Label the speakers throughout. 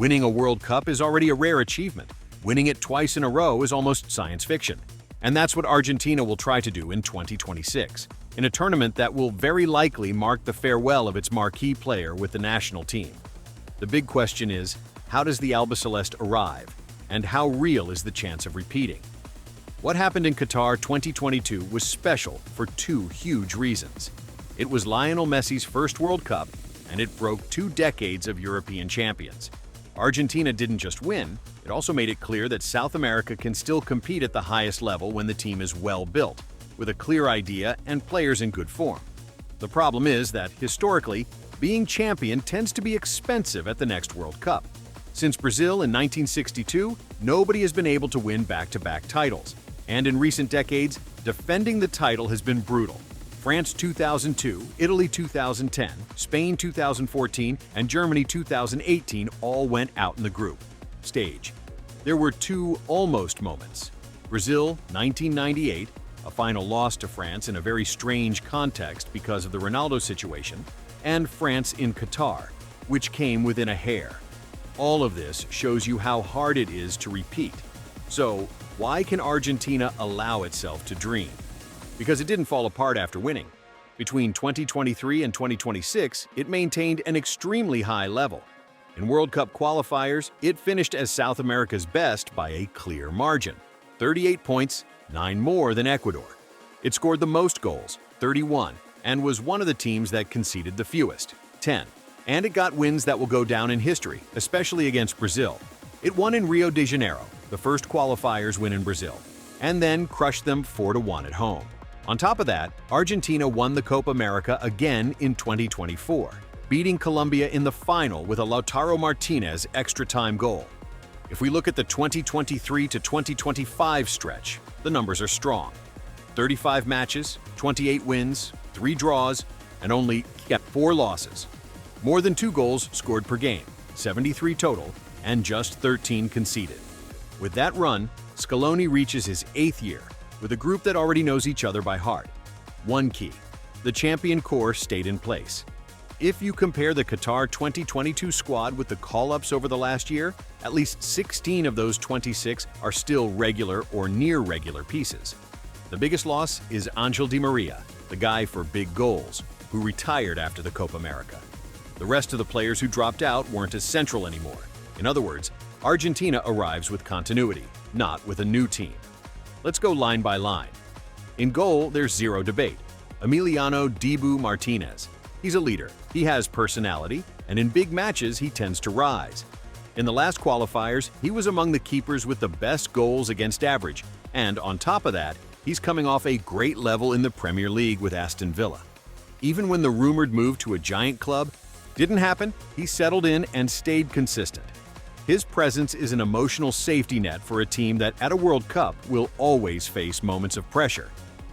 Speaker 1: Winning a World Cup is already a rare achievement. Winning it twice in a row is almost science fiction. And that's what Argentina will try to do in 2026, in a tournament that will very likely mark the farewell of its marquee player with the national team. The big question is, how does the Albiceleste arrive, and how real is the chance of repeating? What happened in Qatar 2022 was special for two huge reasons. It was Lionel Messi's first World Cup, and it broke 2 decades of European champions. Argentina didn't just win, it also made it clear that South America can still compete at the highest level when the team is well built, with a clear idea and players in good form. The problem is that, historically, being champion tends to be expensive at the next World Cup. Since Brazil in 1962, nobody has been able to win back-to-back titles. And in recent decades, defending the title has been brutal. France 2002, Italy 2010, Spain 2014, and Germany 2018 all went out in the group stage. There were 2 almost moments. Brazil 1998, a final loss to France in a very strange context because of the Ronaldo situation, and France in Qatar, which came within a hair. All of this shows you how hard it is to repeat. So, why can Argentina allow itself to dream? Because it didn't fall apart after winning. Between 2023 and 2026, it maintained an extremely high level. In World Cup qualifiers, it finished as South America's best by a clear margin. 38 points, 9 more than Ecuador. It scored the most goals, 31, and was one of the teams that conceded the fewest, 10. And it got wins that will go down in history, especially against Brazil. It won in Rio de Janeiro, the first qualifiers win in Brazil, and then crushed them 4-1 at home. On top of that, Argentina won the Copa America again in 2024, beating Colombia in the final with a Lautaro Martinez extra-time goal. If we look at the 2023 to 2025 stretch, the numbers are strong. 35 matches, 28 wins, 3 draws, and only 4 losses. More than 2 goals scored per game, 73 total, and just 13 conceded. With that run, Scaloni reaches his 8th year, with a group that already knows each other by heart. One key: the champion core stayed in place. If you compare the Qatar 2022 squad with the call-ups over the last year, at least 16 of those 26 are still regular or near-regular pieces. The biggest loss is Angel Di Maria, the guy for big goals, who retired after the Copa America. The rest of the players who dropped out weren't as central anymore. In other words, Argentina arrives with continuity, not with a new team. Let's go line by line. In goal, there's zero debate. Emiliano Dibu Martinez. He's a leader, he has personality, and in big matches he tends to rise. In the last qualifiers, he was among the keepers with the best goals against average, and on top of that, he's coming off a great level in the Premier League with Aston Villa. Even when the rumored move to a giant club didn't happen, he settled in and stayed consistent. His presence is an emotional safety net for a team that at a World Cup will always face moments of pressure.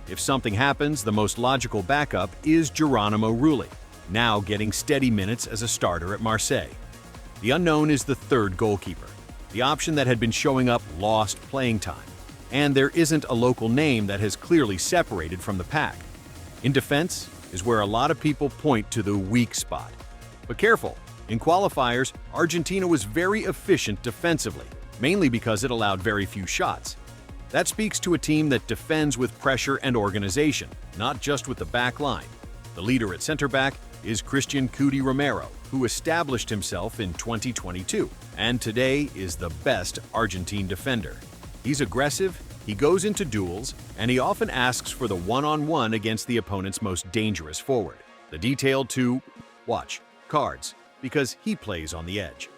Speaker 1: If something happens, the most logical backup is Geronimo Rulli, now getting steady minutes as a starter at Marseille. The unknown is the third goalkeeper. The option that had been showing up lost playing time, and there isn't a local name that has clearly separated from the pack. In defense is where a lot of people point to the weak spot. But careful, in qualifiers, Argentina was very efficient defensively, mainly because it allowed very few shots. That speaks to a team that defends with pressure and organization, not just with the back line. The leader at center back is Christian Cuti Romero, who established himself in 2022, and today is the best Argentine defender. He's aggressive, he goes into duels, and he often asks for the one-on-one against the opponent's most dangerous forward. The detail to watch: cards, because he plays on the edge.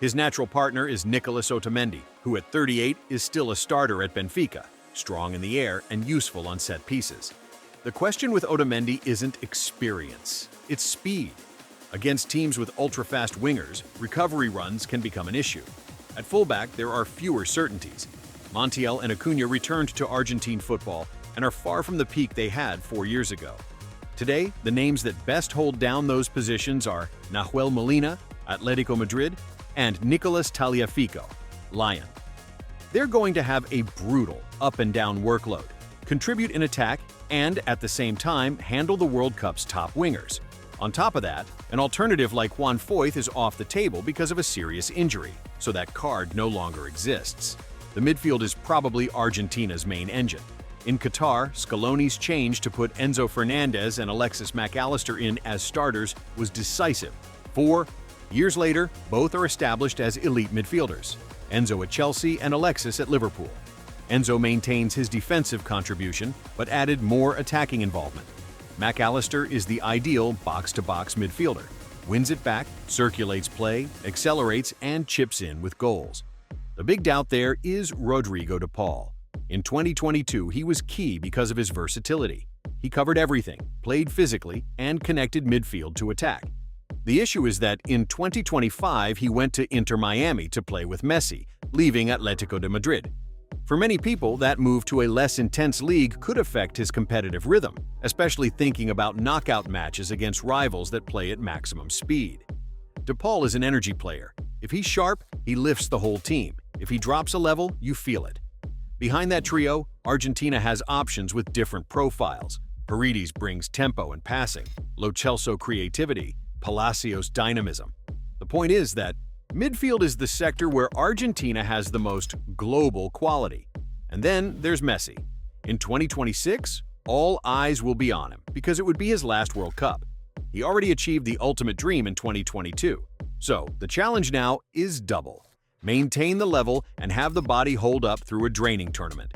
Speaker 1: His natural partner is Nicolas Otamendi, who at 38 is still a starter at Benfica, strong in the air and useful on set pieces. The question with Otamendi isn't experience, it's speed. Against teams with ultra-fast wingers, recovery runs can become an issue. At fullback, there are fewer certainties. Montiel and Acuna returned to Argentine football and are far from the peak they had 4 years ago. Today, the names that best hold down those positions are Nahuel Molina, Atletico Madrid, and Nicolas Tagliafico, Lyon. They're going to have a brutal up-and-down workload, contribute in attack, and at the same time handle the World Cup's top wingers. On top of that, an alternative like Juan Foyth is off the table because of a serious injury, so that card no longer exists. The midfield is probably Argentina's main engine. In Qatar, Scaloni's change to put Enzo Fernandez and Alexis Mac Allister in as starters was decisive. 4 years later, both are established as elite midfielders, Enzo at Chelsea and Alexis at Liverpool. Enzo maintains his defensive contribution, but added more attacking involvement. Mac Allister is the ideal box-to-box midfielder. Wins it back, circulates play, accelerates, and chips in with goals. The big doubt there is Rodrigo de Paul. In 2022, he was key because of his versatility. He covered everything, played physically, and connected midfield to attack. The issue is that in 2025, he went to Inter Miami to play with Messi, leaving Atletico de Madrid. For many people, that move to a less intense league could affect his competitive rhythm, especially thinking about knockout matches against rivals that play at maximum speed. De Paul is an energy player. If he's sharp, he lifts the whole team. If he drops a level, you feel it. Behind that trio, Argentina has options with different profiles. Paredes brings tempo and passing, Lo Celso creativity, Palacios dynamism. The point is that midfield is the sector where Argentina has the most global quality. And then there's Messi. In 2026, all eyes will be on him because it would be his last World Cup. He already achieved the ultimate dream in 2022. So the challenge now is double. Maintain the level and have the body hold up through a draining tournament.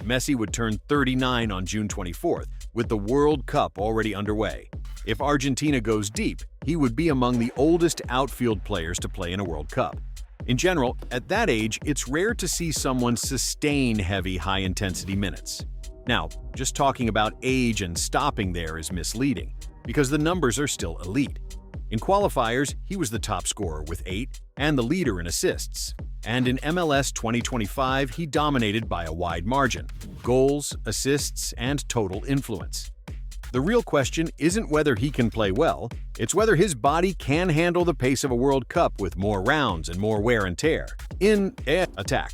Speaker 1: Messi would turn 39 on June 24th, with the World Cup already underway. If Argentina goes deep, he would be among the oldest outfield players to play in a World Cup. In general, at that age, it's rare to see someone sustain heavy, high-intensity minutes. Now, just talking about age and stopping there is misleading, because the numbers are still elite. In qualifiers, he was the top scorer with 8 and the leader in assists. And in MLS 2025, he dominated by a wide margin: goals, assists, and total influence. The real question isn't whether he can play well, it's whether his body can handle the pace of a World Cup with more rounds and more wear and tear. In attack,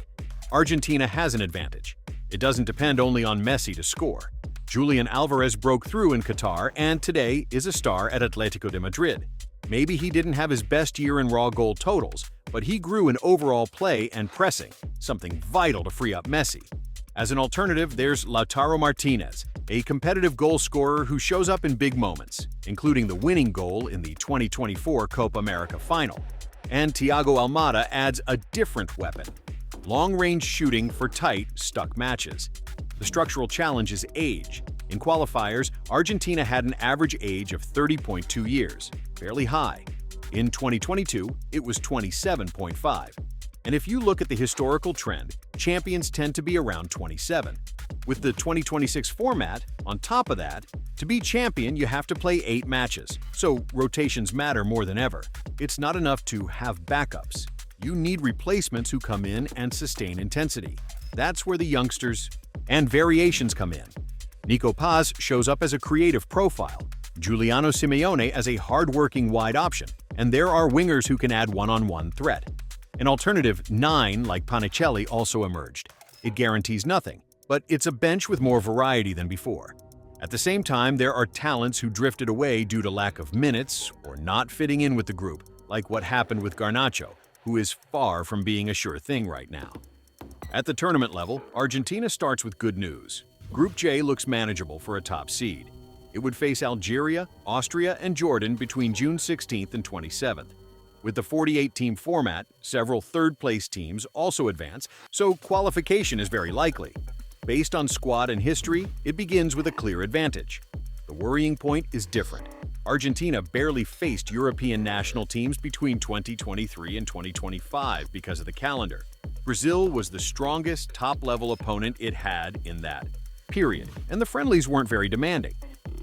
Speaker 1: Argentina has an advantage. It doesn't depend only on Messi to score. Julian Alvarez broke through in Qatar and today is a star at Atletico de Madrid. Maybe he didn't have his best year in raw goal totals, but he grew in overall play and pressing, something vital to free up Messi. As an alternative, there's Lautaro Martinez, a competitive goal scorer who shows up in big moments, including the winning goal in the 2024 Copa America final. And Thiago Almada adds a different weapon: long-range shooting for tight, stuck matches. The structural challenge is age. In qualifiers, Argentina had an average age of 30.2 years, fairly high. In 2022, it was 27.5. And if you look at the historical trend, champions tend to be around 27. With the 2026 format, on top of that, to be champion you have to play 8 matches, so rotations matter more than ever. It's not enough to have backups. You need replacements who come in and sustain intensity. That's where the youngsters and variations come in. Nico Paz shows up as a creative profile, Giuliano Simeone as a hard-working wide option, and there are wingers who can add one-on-one threat. An alternative 9 like Panicelli also emerged. It guarantees nothing, but it's a bench with more variety than before. At the same time, there are talents who drifted away due to lack of minutes or not fitting in with the group, like what happened with Garnacho, who is far from being a sure thing right now. At the tournament level, Argentina starts with good news. Group J looks manageable for a top seed. It would face Algeria, Austria, and Jordan between June 16th and 27th. With the 48-team format, several third-place teams also advance, so qualification is very likely. Based on squad and history, it begins with a clear advantage. The worrying point is different. Argentina barely faced European national teams between 2023 and 2025 because of the calendar. Brazil was the strongest top-level opponent it had in that period, and the friendlies weren't very demanding.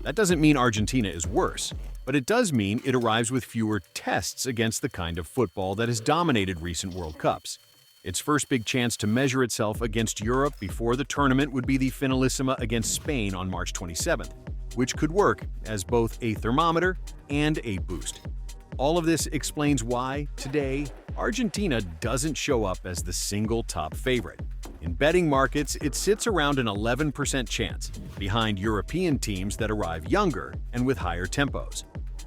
Speaker 1: That doesn't mean Argentina is worse, but it does mean it arrives with fewer tests against the kind of football that has dominated recent World Cups. Its first big chance to measure itself against Europe before the tournament would be the Finalissima against Spain on March 27th, which could work as both a thermometer and a boost. All of this explains why, today, Argentina doesn't show up as the single top favorite. In betting markets, it sits around an 11% chance, behind European teams that arrive younger and with higher tempos.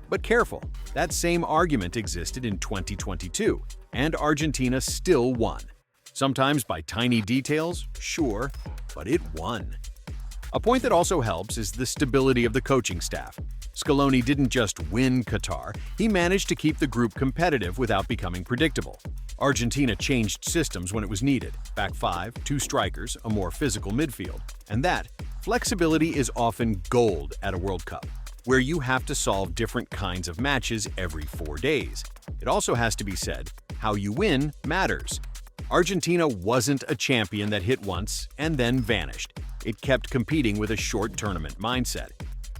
Speaker 1: But careful, that same argument existed in 2022, and Argentina still won. Sometimes by tiny details, sure, but it won. A point that also helps is the stability of the coaching staff. Scaloni didn't just win Qatar, he managed to keep the group competitive without becoming predictable. Argentina changed systems when it was needed, back five, two strikers, a more physical midfield. And that flexibility is often gold at a World Cup, where you have to solve different kinds of matches every 4 days. It also has to be said, how you win matters. Argentina wasn't a champion that hit once and then vanished. It kept competing with a short tournament mindset.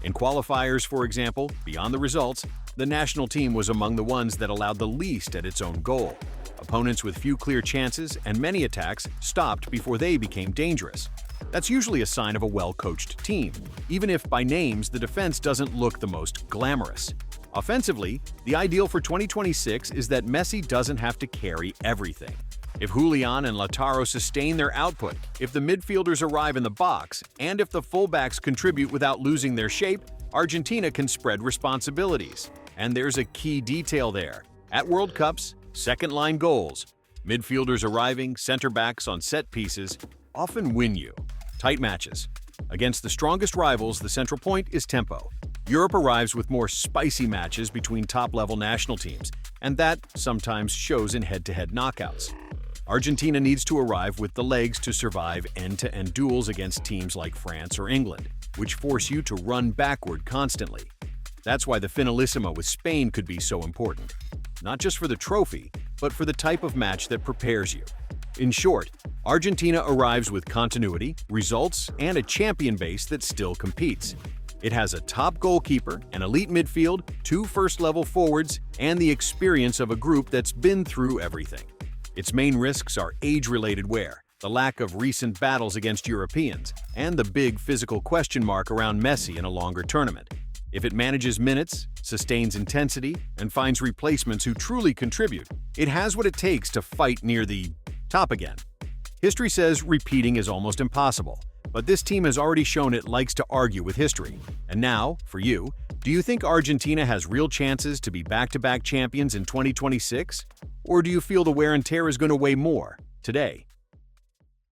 Speaker 1: In qualifiers, for example, beyond the results, the national team was among the ones that allowed the least at its own goal. Opponents with few clear chances and many attacks stopped before they became dangerous. That's usually a sign of a well-coached team, even if by names the defense doesn't look the most glamorous. Offensively, the ideal for 2026 is that Messi doesn't have to carry everything. If Julian and Lautaro sustain their output, if the midfielders arrive in the box, and if the fullbacks contribute without losing their shape, Argentina can spread responsibilities. And there's a key detail there. At World Cups, second-line goals, midfielders arriving, center-backs on set pieces, often win you. Tight matches. Against the strongest rivals, the central point is tempo. Europe arrives with more spicy matches between top-level national teams, and that sometimes shows in head-to-head knockouts. Argentina needs to arrive with the legs to survive end-to-end duels against teams like France or England, which force you to run backward constantly. That's why the finalissima with Spain could be so important. Not just for the trophy, but for the type of match that prepares you. In short, Argentina arrives with continuity, results, and a champion base that still competes. It has a top goalkeeper, an elite midfield, two first-level forwards, and the experience of a group that's been through everything. Its main risks are age-related wear, the lack of recent battles against Europeans, and the big physical question mark around Messi in a longer tournament. If it manages minutes, sustains intensity, and finds replacements who truly contribute, it has what it takes to fight near the top again. History says repeating is almost impossible, but this team has already shown it likes to argue with history. And now, for you, do you think Argentina has real chances to be back-to-back champions in 2026? Or do you feel the wear and tear is going to weigh more today?